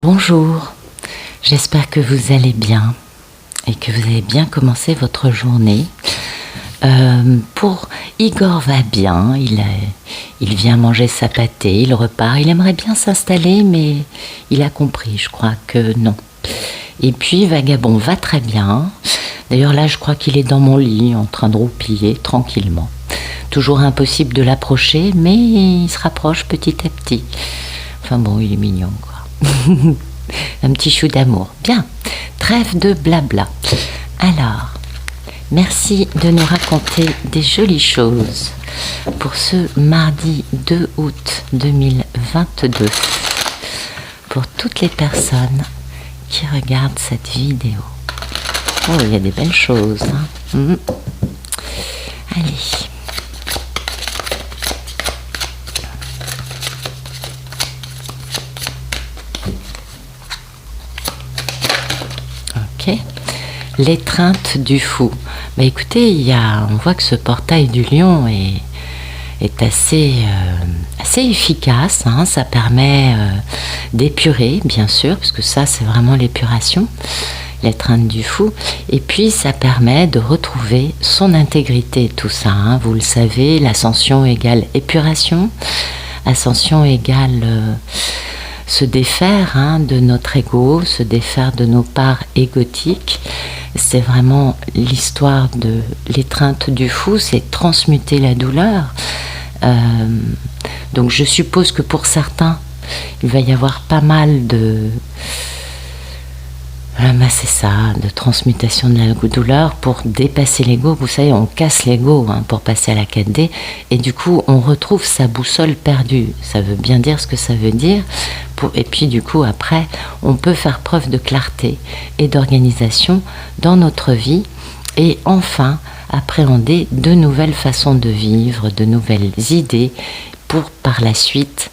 Bonjour, j'espère que vous allez bien et que vous avez bien commencé votre journée. Pour Igor va bien, il vient manger sa pâtée, il repart, il aimerait bien s'installer mais il a compris, je crois que non. Et puis Vagabond va très bien, d'ailleurs là je crois qu'il est dans mon lit en train de roupiller tranquillement. Toujours impossible de l'approcher mais il se rapproche petit à petit. Enfin bon, il est mignon quoi. Un petit chou d'amour. Bien, trêve de blabla. Alors, merci de nous raconter des jolies choses pour ce mardi 2 août 2022. Pour toutes les personnes qui regardent cette vidéo. Oh, il y a des belles choses. Hein. Allez. L'étreinte du fou. Bah écoutez, on voit que ce portail du lion est assez efficace. Hein. Ça permet d'épurer, bien sûr, parce que ça, c'est vraiment l'épuration, l'étreinte du fou. Et puis, ça permet de retrouver son intégrité, tout ça. Hein. Vous le savez, l'ascension égale épuration. Ascension égale se défaire de notre ego, se défaire de nos parts égotiques. C'est vraiment l'histoire de l'étreinte du fou, c'est transmuter la douleur. Donc je suppose que pour certains, il va y avoir pas mal de... c'est ça, de transmutation de la douleur pour dépasser l'ego. Vous savez, on casse l'ego pour passer à la 4D et du coup, on retrouve sa boussole perdue. Ça veut bien dire ce que ça veut dire. Et puis du coup, après, on peut faire preuve de clarté et d'organisation dans notre vie et enfin appréhender de nouvelles façons de vivre, de nouvelles idées pour par la suite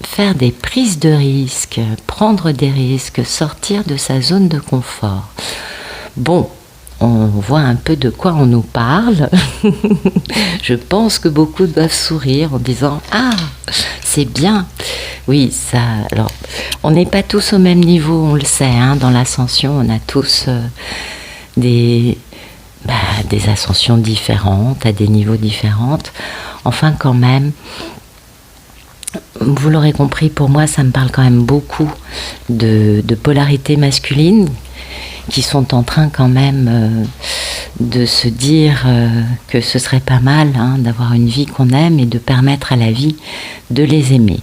faire des prises de risques, prendre des risques, sortir de sa zone de confort. Bon, on voit un peu de quoi on nous parle. Je pense que beaucoup doivent sourire en disant « Ah, c'est bien !» Oui, ça. Alors, on n'est pas tous au même niveau, on le sait. Dans l'ascension, on a tous des ascensions différentes, à des niveaux différents. Enfin, quand même, vous l'aurez compris, pour moi, ça me parle quand même beaucoup de polarité masculine qui sont en train quand même de se dire que ce serait pas mal d'avoir une vie qu'on aime et de permettre à la vie de les aimer.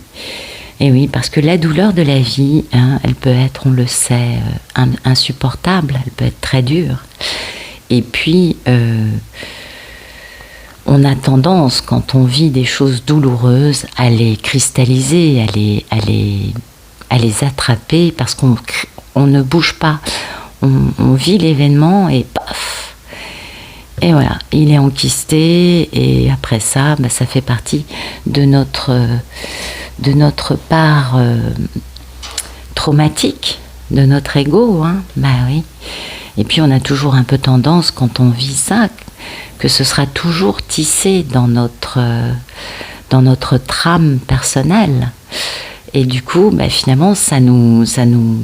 Et oui, parce que la douleur de la vie, elle peut être, on le sait, insupportable, elle peut être très dure. Et puis, on a tendance, quand on vit des choses douloureuses, à les cristalliser, à les attraper, parce qu'on ne bouge pas. On vit l'événement et paf. Et voilà, il est enquisté et après ça, ça fait partie de notre part traumatique, de notre ego. Oui. Et puis on a toujours un peu tendance, quand on vit ça, que ce sera toujours tissé dans notre trame personnelle. Et du coup, finalement, ça nous,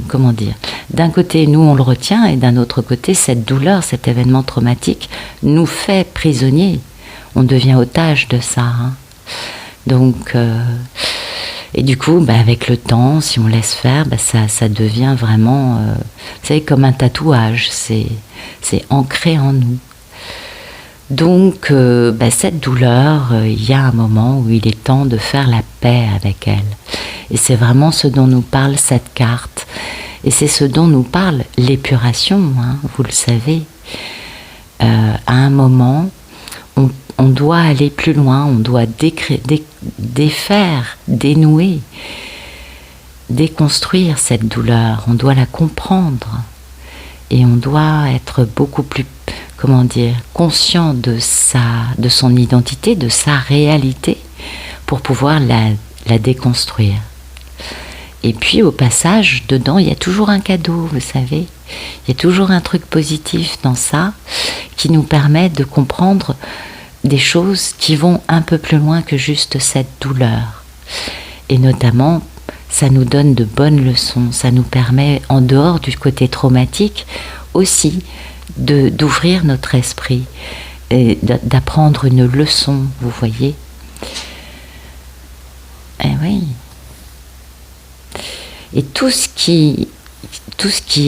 comment dire, d'un côté, nous, on le retient, et d'un autre côté, cette douleur, cet événement traumatique, nous fait prisonniers. On devient otage de ça. Donc, et du coup, avec le temps, si on laisse faire, ça devient vraiment, vous savez, comme un tatouage. C'est ancré en nous. Donc, cette douleur, il y a un moment où il est temps de faire la paix avec elle. Et c'est vraiment ce dont nous parle cette carte. Et c'est ce dont nous parle l'épuration, vous le savez. À un moment, on doit aller plus loin, on doit défaire, dénouer, déconstruire cette douleur, on doit la comprendre. Et on doit être beaucoup plus, conscient de son identité, de sa réalité, pour pouvoir la déconstruire. Et puis au passage, dedans, il y a toujours un cadeau, vous savez. Il y a toujours un truc positif dans ça qui nous permet de comprendre des choses qui vont un peu plus loin que juste cette douleur. Et notamment, ça nous donne de bonnes leçons, ça nous permet, en dehors du côté traumatique, aussi d'ouvrir notre esprit et d'apprendre une leçon, vous voyez. Eh oui. Et tout ce qui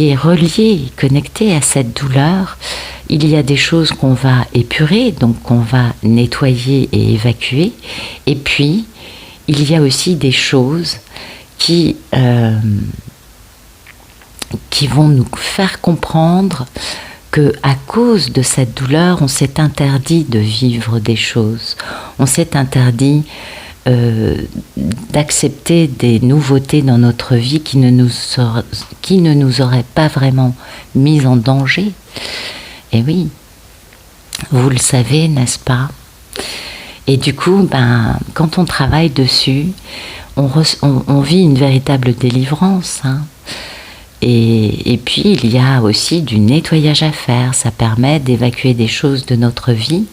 est relié, connecté à cette douleur, il y a des choses qu'on va épurer, donc qu'on va nettoyer et évacuer. Et puis, il y a aussi des choses qui vont nous faire comprendre que, à cause de cette douleur, on s'est interdit de vivre des choses. On s'est interdit d'accepter des nouveautés dans notre vie qui ne nous auraient pas vraiment mis en danger. Et oui, vous le savez, n'est-ce pas? Et du coup, quand on travaille dessus, on vit une véritable délivrance. Hein. Et puis, il y a aussi du nettoyage à faire. Ça permet d'évacuer des choses de notre vie.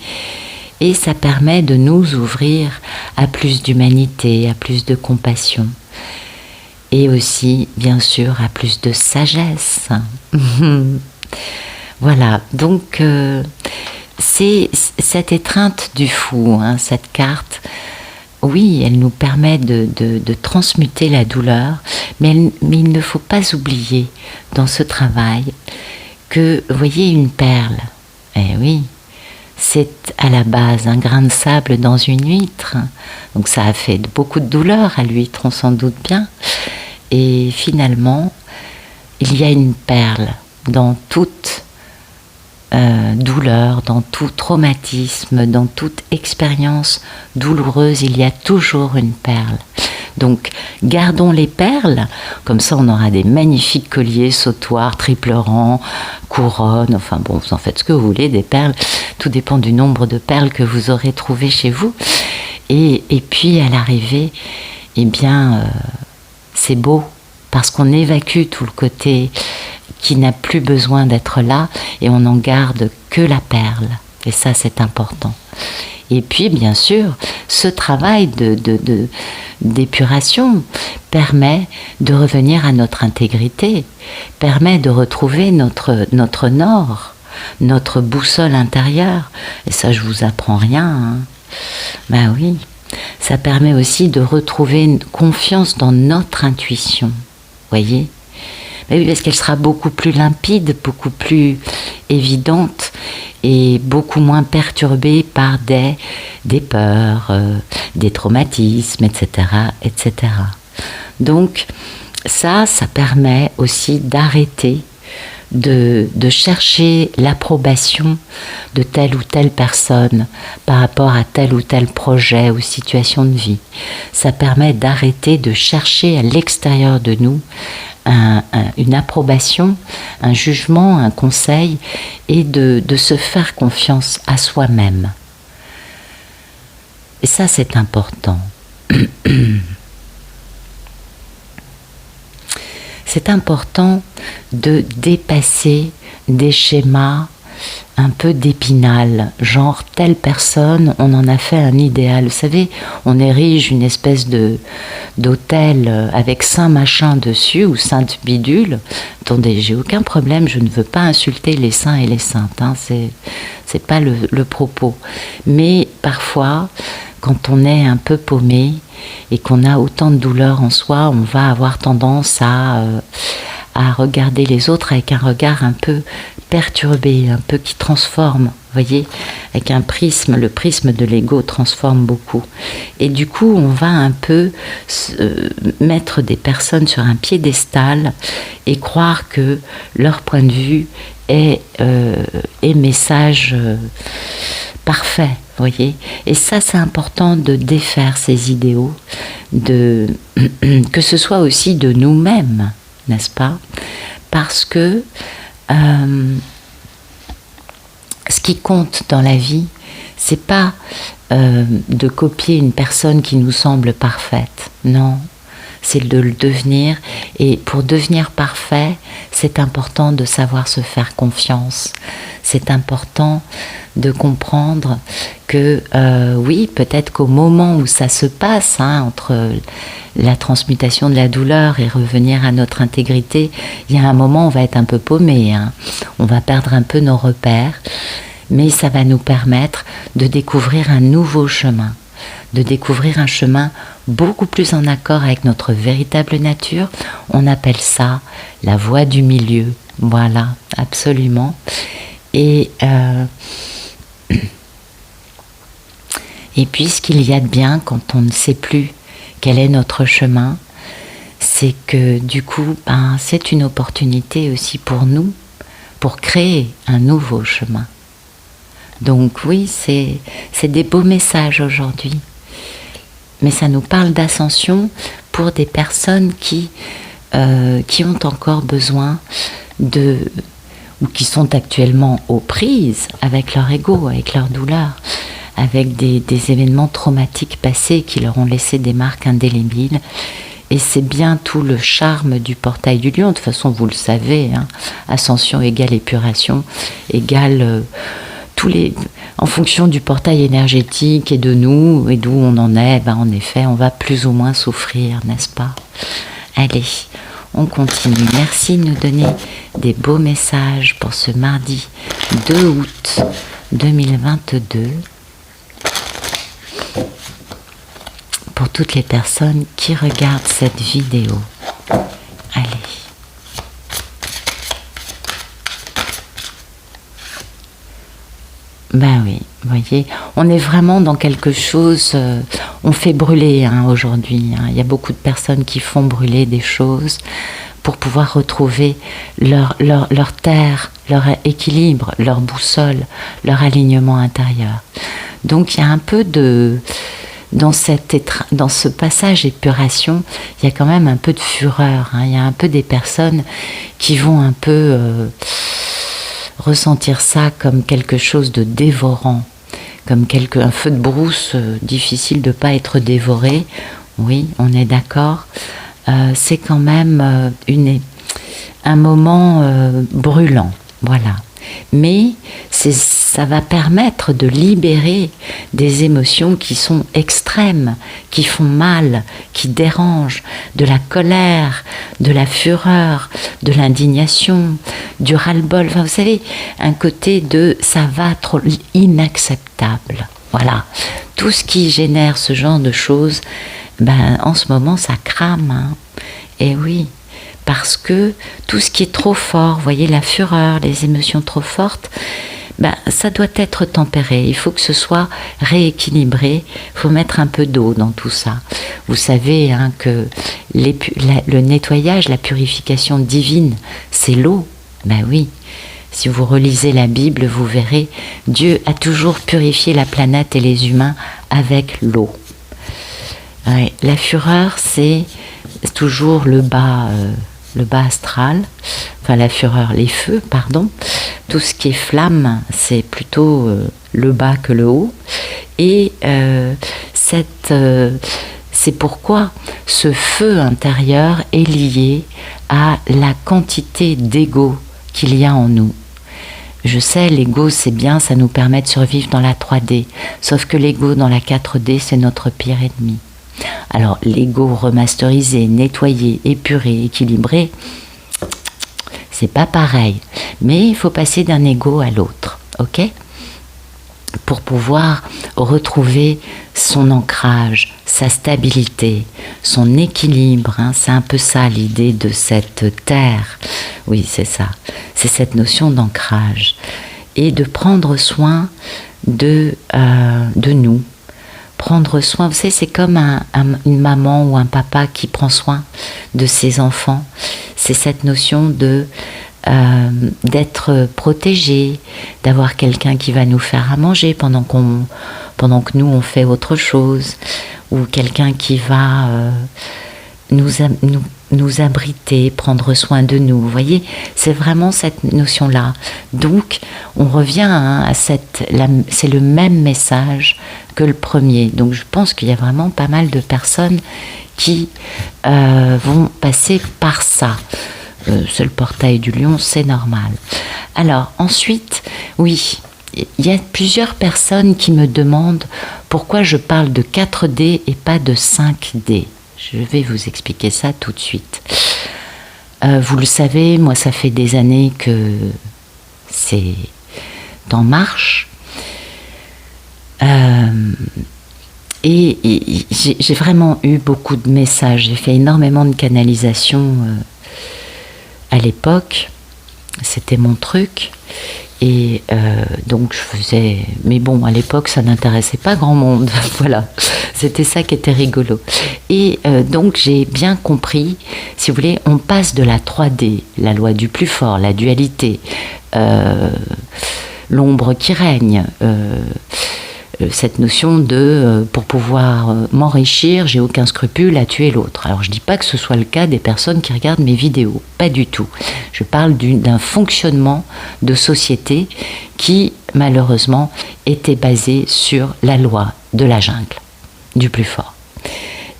Et ça permet de nous ouvrir à plus d'humanité, à plus de compassion. Et aussi, bien sûr, à plus de sagesse. Voilà, donc c'est cette étreinte du fou, hein, cette carte. Oui, elle nous permet de transmuter la douleur, mais il ne faut pas oublier dans ce travail que, vous voyez, une perle, eh oui, c'est à la base un grain de sable dans une huître. Donc ça a fait beaucoup de douleur à l'huître, on s'en doute bien. Et finalement, il y a une perle dans toute douleur, dans tout traumatisme, dans toute expérience douloureuse, il y a toujours une perle. Donc, gardons les perles, comme ça on aura des magnifiques colliers, sautoirs, triple rang, couronnes, enfin bon, vous en faites ce que vous voulez, des perles, tout dépend du nombre de perles que vous aurez trouvées chez vous. Et puis à l'arrivée, eh bien, c'est beau, parce qu'on évacue tout le côté qui n'a plus besoin d'être là, et on n'en garde que la perle, et ça c'est important. Et puis, bien sûr, ce travail d'épuration permet de revenir à notre intégrité, permet de retrouver notre nord, notre boussole intérieure. Et ça, je vous apprends rien. Hein. Ben oui, ça permet aussi de retrouver une confiance dans notre intuition. Voyez ? Ben oui, parce qu'elle sera beaucoup plus limpide, beaucoup plus évidente, et beaucoup moins perturbée par des peurs, des traumatismes, etc., etc. Donc ça permet aussi d'arrêter de chercher l'approbation de telle ou telle personne par rapport à tel ou tel projet ou situation de vie. Ça permet d'arrêter de chercher à l'extérieur de nous une approbation, un jugement, un conseil, et de se faire confiance à soi-même. Et ça, c'est important. C'est important de dépasser des schémas un peu d'épinal, genre telle personne, on en a fait un idéal. Vous savez, on érige une espèce d'hôtel avec saint machin dessus, ou sainte bidule. Attendez, j'ai aucun problème, je ne veux pas insulter les saints et les saintes, hein, c'est pas le propos. Mais parfois, quand on est un peu paumé et qu'on a autant de douleur en soi, on va avoir tendance à regarder les autres avec un regard un peu perturbé, un peu qui transforme, vous voyez, avec un prisme, le prisme de l'ego transforme beaucoup. Et du coup, on va un peu mettre des personnes sur un piédestal et croire que leur point de vue est message parfait, vous voyez. Et ça, c'est important de défaire ces idéaux, que ce soit aussi de nous-mêmes, n'est-ce pas? Parce que ce qui compte dans la vie, c'est pas de copier une personne qui nous semble parfaite. Non, c'est de le devenir. Et pour devenir parfait, c'est important de savoir se faire confiance. C'est important de comprendre que oui, peut-être qu'au moment où ça se passe, entre la transmutation de la douleur et revenir à notre intégrité, il y a un moment où on va être un peu paumé, on va perdre un peu nos repères, mais ça va nous permettre de découvrir un nouveau chemin, de découvrir un chemin beaucoup plus en accord avec notre véritable nature. On appelle ça la voie du milieu. Voilà, absolument. Et puis ce qu'il y a de bien quand on ne sait plus quel est notre chemin, c'est que du coup, c'est une opportunité aussi pour nous, pour créer un nouveau chemin. Donc oui, c'est des beaux messages aujourd'hui. Mais ça nous parle d'ascension pour des personnes qui ont encore besoin ou qui sont actuellement aux prises avec leur ego, avec leur douleur, avec des événements traumatiques passés qui leur ont laissé des marques indélébiles. Et c'est bien tout le charme du portail du lion. De toute façon, vous le savez, ascension égale épuration, égale en fonction du portail énergétique et de nous, et d'où on en est, en effet, on va plus ou moins souffrir, n'est-ce pas? Allez, on continue. Merci de nous donner des beaux messages pour ce mardi 2 août 2022. Pour toutes les personnes qui regardent cette vidéo. Allez. Ben oui, vous voyez, on est vraiment dans quelque chose, on fait brûler aujourd'hui. Il y a beaucoup de personnes qui font brûler des choses pour pouvoir retrouver leur terre, leur équilibre, leur boussole, leur alignement intérieur. Donc il y a un peu dans ce passage épuration, il y a quand même un peu de fureur. Il y a un peu des personnes qui vont un peu ressentir ça comme quelque chose de dévorant, comme un feu de brousse difficile de ne pas être dévoré. Oui, on est d'accord. C'est quand même un moment brûlant, voilà. Mais ça va permettre de libérer des émotions qui sont extrêmes, qui font mal, qui dérangent, de la colère, de la fureur, de l'indignation, du ras-le-bol. Enfin, vous savez, un côté de ça va trop inacceptable. Voilà. Tout ce qui génère ce genre de choses, en ce moment, ça crame. Et oui. Parce que tout ce qui est trop fort, vous voyez, la fureur, les émotions trop fortes, ça doit être tempéré. Il faut que ce soit rééquilibré. Il faut mettre un peu d'eau dans tout ça. Vous savez que le nettoyage, la purification divine, c'est l'eau. Ben oui. Si vous relisez la Bible, vous verrez, Dieu a toujours purifié la planète et les humains avec l'eau. Ouais, la fureur, c'est toujours le bas astral, enfin la fureur, les feux, pardon. Tout ce qui est flamme, c'est plutôt le bas que le haut. Et c'est pourquoi ce feu intérieur est lié à la quantité d'ego qu'il y a en nous. Je sais, l'ego c'est bien, ça nous permet de survivre dans la 3D, sauf que l'ego dans la 4D c'est notre pire ennemi. Alors l'ego remasterisé, nettoyé, épuré, équilibré, c'est pas pareil, mais il faut passer d'un ego à l'autre, ok ? Pour pouvoir retrouver son ancrage, sa stabilité, son équilibre, c'est un peu ça l'idée de cette terre. Oui, c'est ça, c'est cette notion d'ancrage et de prendre soin de nous. Prendre soin, vous savez, c'est comme une maman ou un papa qui prend soin de ses enfants. C'est cette notion d'être protégé, d'avoir quelqu'un qui va nous faire à manger pendant que nous on fait autre chose, ou quelqu'un qui va nous nous abriter, prendre soin de nous. Vous voyez, c'est vraiment cette notion-là. Donc, on revient à c'est le même message que le premier. Donc, je pense qu'il y a vraiment pas mal de personnes qui vont passer par ça. C'est le portail du lion, c'est normal. Alors, ensuite, oui, il y a plusieurs personnes qui me demandent pourquoi je parle de 4D et pas de 5D. Je vais vous expliquer ça tout de suite. Vous le savez, moi ça fait des années que c'est en marche. Et j'ai vraiment eu beaucoup de messages. J'ai fait énormément de canalisation à l'époque. C'était mon truc. Et donc je faisais... Mais bon, à l'époque, ça n'intéressait pas grand monde. Voilà, c'était ça qui était rigolo. Et donc j'ai bien compris, si vous voulez, on passe de la 3D, la loi du plus fort, la dualité, l'ombre qui règne, cette notion de pour pouvoir m'enrichir, j'ai aucun scrupule à tuer l'autre. Alors je dis pas que ce soit le cas des personnes qui regardent mes vidéos, pas du tout. Je parle d'un fonctionnement de société qui malheureusement était basé sur la loi de la jungle, du plus fort.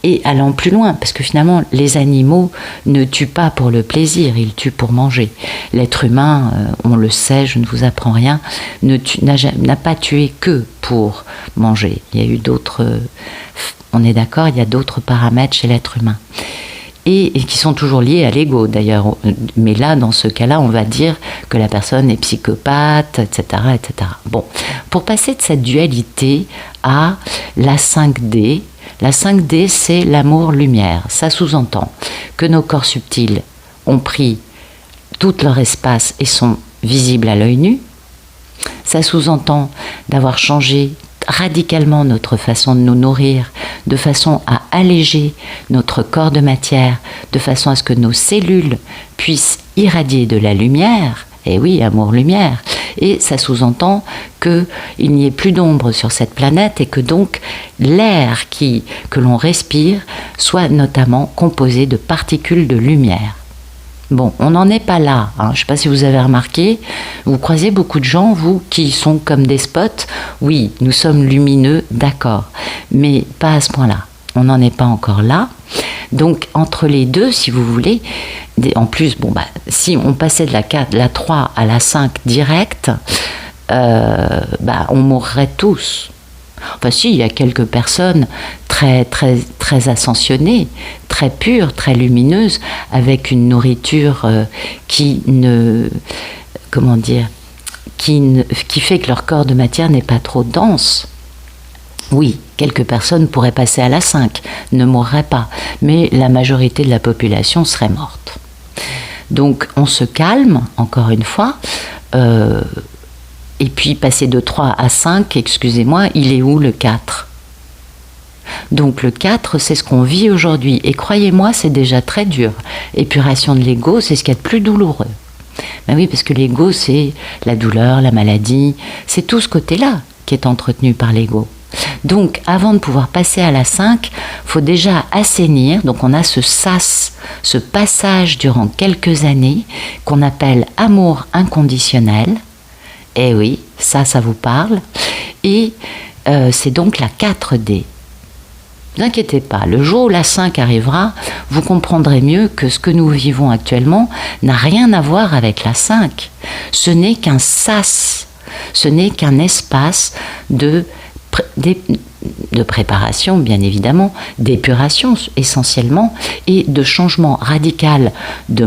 Et allant plus loin, parce que finalement, les animaux ne tuent pas pour le plaisir, ils tuent pour manger. L'être humain, on le sait, je ne vous apprends rien, n'a pas tué que pour manger. Il y a eu d'autres... On est d'accord, il y a d'autres paramètres chez l'être humain. Et qui sont toujours liés à l'ego, d'ailleurs. Mais là, dans ce cas-là, on va dire que la personne est psychopathe, etc., etc. Bon, pour passer de cette dualité à la 5D, la 5D, c'est l'amour-lumière. Ça sous-entend que nos corps subtils ont pris tout leur espace et sont visibles à l'œil nu. Ça sous-entend d'avoir changé radicalement notre façon de nous nourrir, de façon à alléger notre corps de matière, de façon à ce que nos cellules puissent irradier de la lumière. Et oui, amour-lumière. Et ça sous-entend qu'il n'y ait plus d'ombre sur cette planète et que donc l'air que l'on respire soit notamment composé de particules de lumière. Bon, on n'en est pas là. Je ne sais pas si vous avez remarqué, vous croisez beaucoup de gens, vous, qui sont comme des spots. Oui, nous sommes lumineux, d'accord, mais pas à ce point-là. On n'en est pas encore là. Donc, entre les deux, si vous voulez, en plus, si on passait de la 3 à la 5 direct, on mourrait tous. Enfin, si, il y a quelques personnes très, très, très ascensionnées, très pures, très lumineuses, avec une nourriture qui fait que leur corps de matière n'est pas trop dense. Oui, quelques personnes pourraient passer à la 5, ne mourraient pas, mais la majorité de la population serait morte. Donc on se calme, encore une fois, et puis passer de 3 à 5, excusez-moi, il est où le 4 ? Donc le 4, c'est ce qu'on vit aujourd'hui, et croyez-moi, c'est déjà très dur. Épuration de l'ego, c'est ce qu'il y a de plus douloureux. Ben oui, parce que l'ego, c'est la douleur, la maladie, c'est tout ce côté-là qui est entretenu par l'ego. Donc, avant de pouvoir passer à la 5, il faut déjà assainir. Donc, on a ce sas, ce passage durant quelques années qu'on appelle amour inconditionnel. Eh oui, ça vous parle. Et c'est donc la 4D. Ne vous inquiétez pas, le jour où la 5 arrivera, vous comprendrez mieux que ce que nous vivons actuellement n'a rien à voir avec la 5. Ce n'est qu'un sas, ce n'est qu'un espace de préparation, bien évidemment, d'épuration essentiellement, et de changement radical de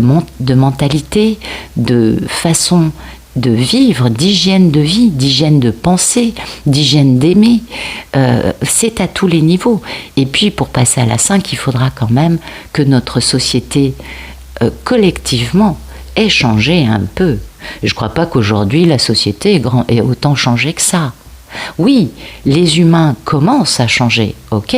mentalité, de façon de vivre, d'hygiène de vie, d'hygiène de pensée, d'hygiène d'aimer. C'est à tous les niveaux. Et puis, pour passer à la 5, il faudra quand même que notre société, collectivement, ait changé un peu. Je ne crois pas qu'aujourd'hui, la société ait autant changé que ça. Oui, les humains commencent à changer, ok.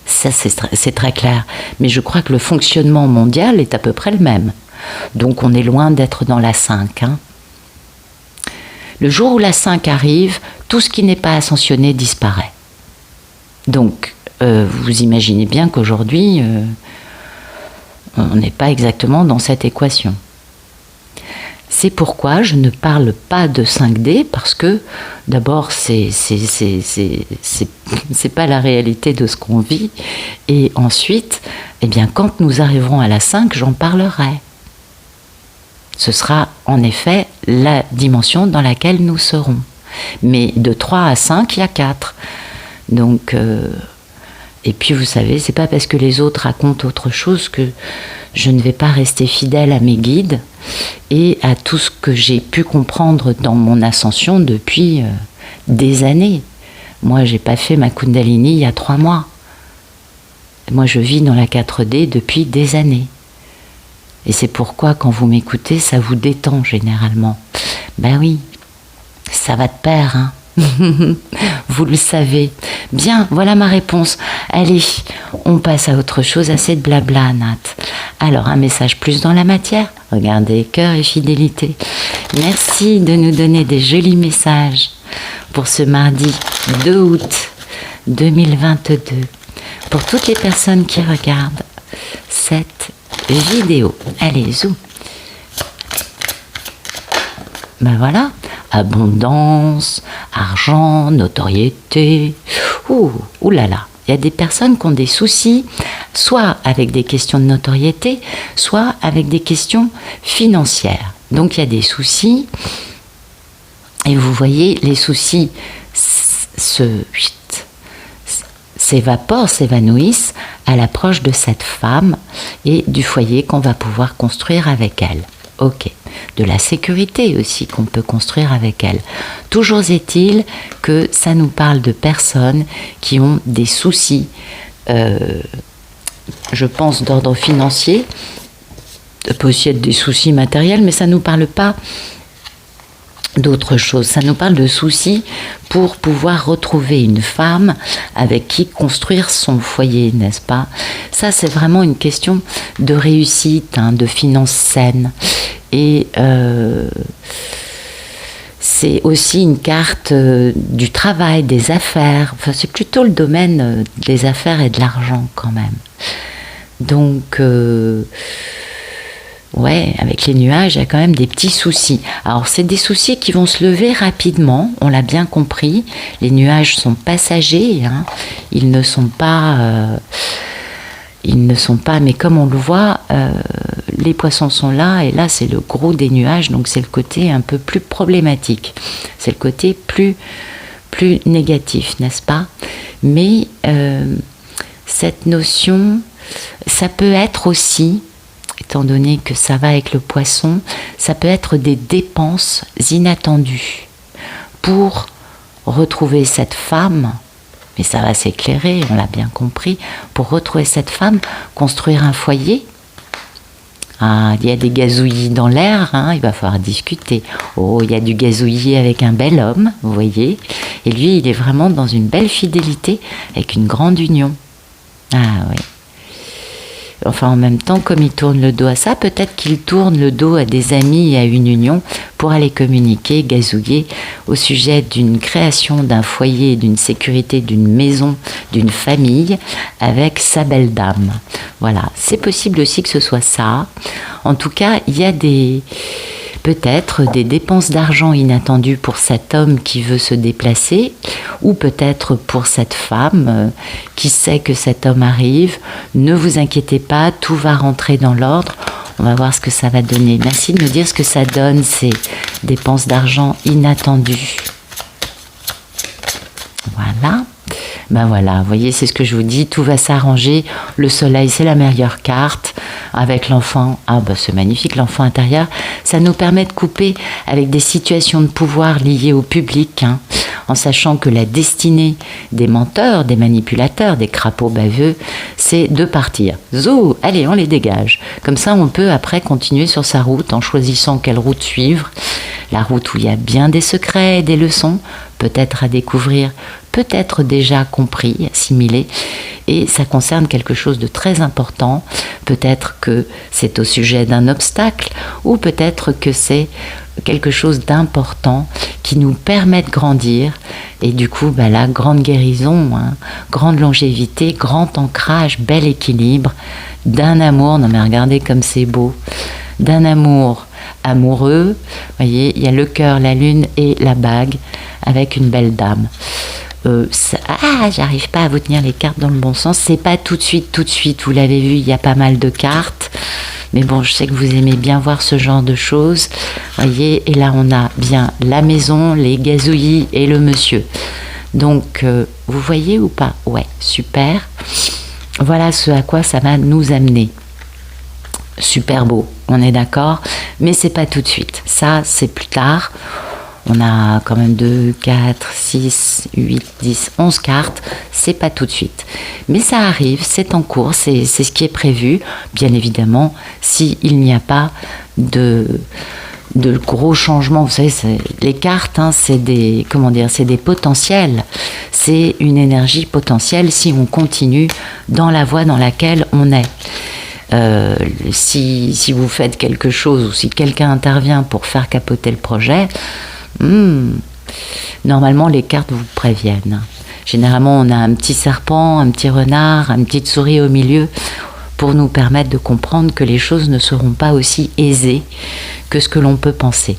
Ça, c'est très clair. Mais je crois que le fonctionnement mondial est à peu près le même. Donc on est loin d'être dans la 5. Le jour où la 5 arrive, tout ce qui n'est pas ascensionné disparaît. Donc vous imaginez bien qu'aujourd'hui, On n'est pas exactement dans cette équation. C'est pourquoi je ne parle pas de 5D, parce que d'abord c'est pas la réalité de ce qu'on vit, et ensuite, eh bien, quand nous arriverons à la 5, j'en parlerai. Ce sera en effet la dimension dans laquelle nous serons. Mais de 3 à 5, il y a 4. Donc, et puis vous savez, c'est pas parce que les autres racontent autre chose que je ne vais pas rester fidèle à mes guides et à tout ce que j'ai pu comprendre dans mon ascension depuis des années. Moi, j'ai pas fait ma Kundalini il y a 3 mois. Moi, je vis dans la 4D depuis des années. Et c'est pourquoi, quand vous m'écoutez, ça vous détend généralement. Ben oui, ça va de pair, hein. Vous le savez. Bien, voilà ma réponse. Allez, on passe à autre chose, assez de blabla, Nat. Alors, un message plus dans la matière. Regardez, cœur et fidélité. Merci de nous donner des jolis messages pour ce mardi 2 août 2022. Pour toutes les personnes qui regardent cette vidéo. Allez, zou. Ben voilà. Abondance, argent, notoriété. Ouh là là. Il y a des personnes qui ont des soucis, soit avec des questions de notoriété, soit avec des questions financières. Donc il y a des soucis. Et vous voyez, les soucis s'évaporent, s'évanouissent à l'approche de cette femme et du foyer qu'on va pouvoir construire avec elle. Ok. De la sécurité aussi qu'on peut construire avec elle. Toujours est-il que ça nous parle de personnes qui ont des soucis, je pense d'ordre financier, ça peut aussi être des soucis matériels, mais ça ne nous parle pas d'autre chose. Ça nous parle de soucis pour pouvoir retrouver une femme avec qui construire son foyer, n'est-ce pas? Ça, c'est vraiment une question de réussite, hein, de finances saines. Et c'est aussi une carte du travail, des affaires. Enfin, c'est plutôt le domaine des affaires et de l'argent quand même. Donc, ouais, avec les nuages, il y a quand même des petits soucis. Alors, c'est des soucis qui vont se lever rapidement, on l'a bien compris. Les nuages sont passagers, hein. Ils ne sont pas, mais comme on le voit, les poissons sont là, et là, c'est le gros des nuages, donc c'est le côté un peu plus problématique. C'est le côté plus négatif, n'est-ce pas? Mais cette notion, ça peut être aussi, étant donné que ça va avec le poisson, ça peut être des dépenses inattendues pour retrouver cette femme, mais ça va s'éclairer, on l'a bien compris, pour retrouver cette femme, construire un foyer. Ah, il y a des gazouillis dans l'air, hein, il va falloir discuter. Oh, il y a du gazouillis avec un bel homme, vous voyez, et lui, il est vraiment dans une belle fidélité, avec une grande union. Ah oui. Enfin, en même temps, comme il tourne le dos à ça, peut-être qu'il tourne le dos à des amis et à une union pour aller communiquer, gazouiller au sujet d'une création d'un foyer, d'une sécurité, d'une maison, d'une famille avec sa belle dame. Voilà, c'est possible aussi que ce soit ça. En tout cas, il y a peut-être des dépenses d'argent inattendues pour cet homme qui veut se déplacer, ou peut-être pour cette femme qui sait que cet homme arrive. Ne vous inquiétez pas, tout va rentrer dans l'ordre. On va voir ce que ça va donner. Merci de me dire ce que ça donne, ces dépenses d'argent inattendues. Voilà. Ben voilà, vous voyez, c'est ce que je vous dis, tout va s'arranger. Le soleil, c'est la meilleure carte. Avec l'enfant, c'est magnifique, l'enfant intérieur. Ça nous permet de couper avec des situations de pouvoir liées au public, hein, en sachant que la destinée des menteurs, des manipulateurs, des crapauds baveux, c'est de partir. Zou, allez, on les dégage. Comme ça, on peut après continuer sur sa route en choisissant quelle route suivre. La route où il y a bien des secrets et des leçons, peut-être à découvrir, peut-être déjà compris, assimilé, et ça concerne quelque chose de très important. Peut-être que c'est au sujet d'un obstacle, ou peut-être que c'est quelque chose d'important qui nous permet de grandir, et du coup, la grande guérison, grande longévité, grand ancrage, bel équilibre, d'un amour, non mais regardez comme c'est beau, d'un amour amoureux, voyez, il y a le cœur, la lune et la bague, avec une belle dame. J'arrive pas à vous tenir les cartes dans le bon sens, c'est pas tout de suite, vous l'avez vu, il y a pas mal de cartes, mais bon, je sais que vous aimez bien voir ce genre de choses, voyez, et là on a bien la maison, les gazouillis et le monsieur. Donc, vous voyez ou pas? Ouais, super. Voilà ce à quoi ça va nous amener. Super beau, on est d'accord, mais c'est pas tout de suite, ça c'est plus tard. On a quand même 2, 4, 6, 8, 10, 11 cartes, c'est pas tout de suite. Mais ça arrive, c'est en cours, c'est ce qui est prévu. Bien évidemment, s'il n'y a pas de gros changements, vous savez, les cartes, c'est des potentiels, c'est une énergie potentielle si on continue dans la voie dans laquelle on est. Si vous faites quelque chose ou si quelqu'un intervient pour faire capoter le projet, normalement les cartes vous préviennent. Généralement on a un petit serpent, un petit renard, une petite souris au milieu pour nous permettre de comprendre que les choses ne seront pas aussi aisées que ce que l'on peut penser.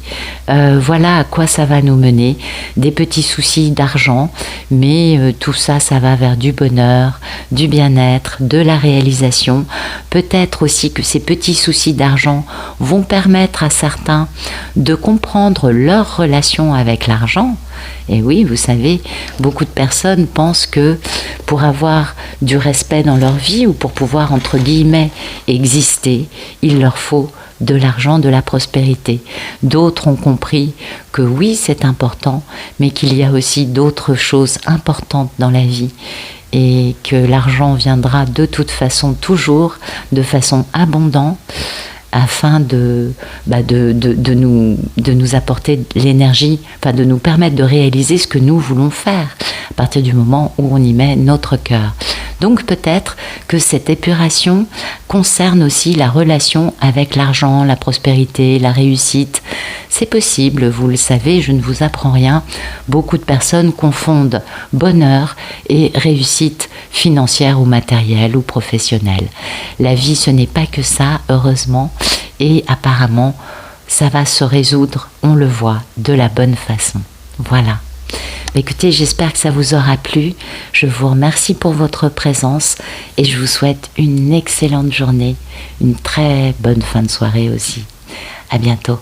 Voilà à quoi ça va nous mener. Des petits soucis d'argent, mais tout ça, ça va vers du bonheur, du bien-être, de la réalisation. Peut-être aussi que ces petits soucis d'argent vont permettre à certains de comprendre leur relation avec l'argent. Et oui, vous savez, beaucoup de personnes pensent que pour avoir du respect dans leur vie ou pour pouvoir, entre guillemets, exister, il leur faut de l'argent, de la prospérité. D'autres ont compris que oui, c'est important, mais qu'il y a aussi d'autres choses importantes dans la vie et que l'argent viendra de toute façon toujours de façon abondante afin de nous apporter l'énergie, enfin de nous permettre de réaliser ce que nous voulons faire à partir du moment où on y met notre cœur. Donc peut-être que cette épuration concerne aussi la relation avec l'argent, la prospérité, la réussite. C'est possible, vous le savez, je ne vous apprends rien. Beaucoup de personnes confondent bonheur et réussite financière ou matérielle ou professionnelle. La vie, ce n'est pas que ça, heureusement, et apparemment, ça va se résoudre, on le voit, de la bonne façon. Voilà. Écoutez, j'espère que ça vous aura plu. Je vous remercie pour votre présence et je vous souhaite une excellente journée, une très bonne fin de soirée aussi. À bientôt.